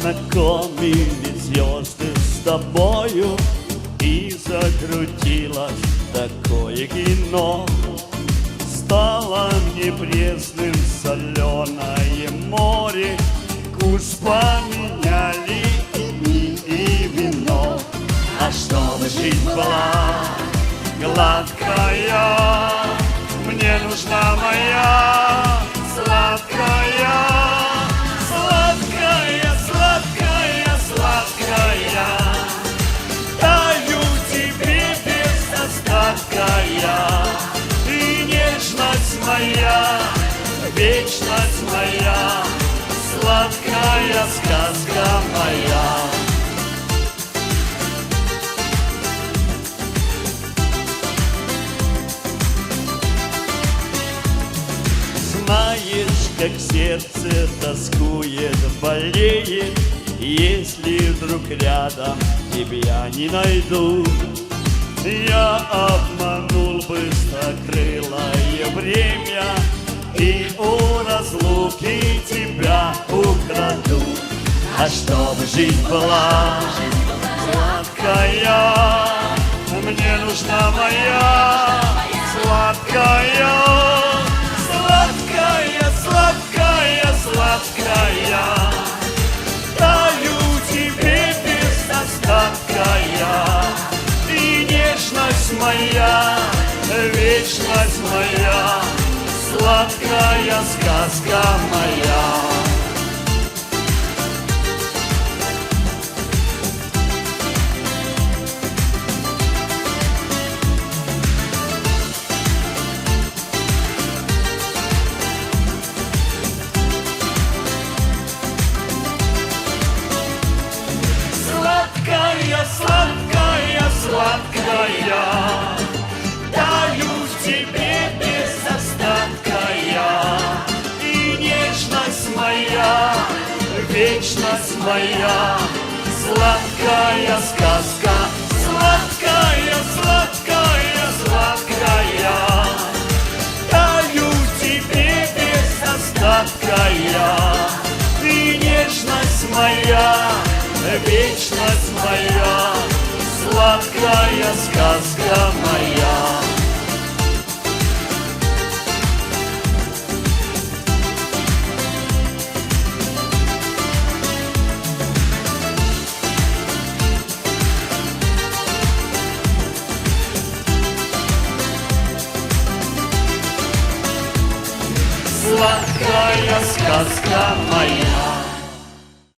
Познакомили звезды с тобою, и закрутилось такое кино. Стало мне пресным соленое море, вкус поменяли и вино. А чтобы жизнь была гладкая, мне нужна моя сладкая, сладкая, сладкая, сладкая. Даю тебе без остатка я, и нежность моя, вечность моя, сладкая сказка моя. Знаешь, как сердце тоскует, болеет, если вдруг рядом тебя не найду. Я обманул быстрокрылое время и у разлуки тебя украду. А чтобы жизнь была сладкая, мне нужна моя сладкая, сладкая, сладкая, сладкая. Даю тебе без остатка я, и нежность моя, вечность моя, сладкая сказка моя. Сладкая, сладкая, сладкая, даю тебе без остатка я, и нежность моя, вечность моя, сладкая сказка, сладкая, сладкая, сладкая. Даю тебе без остатка я, и нежность моя, вечность моя, сладкая сказка моя. Сладкая сказка моя.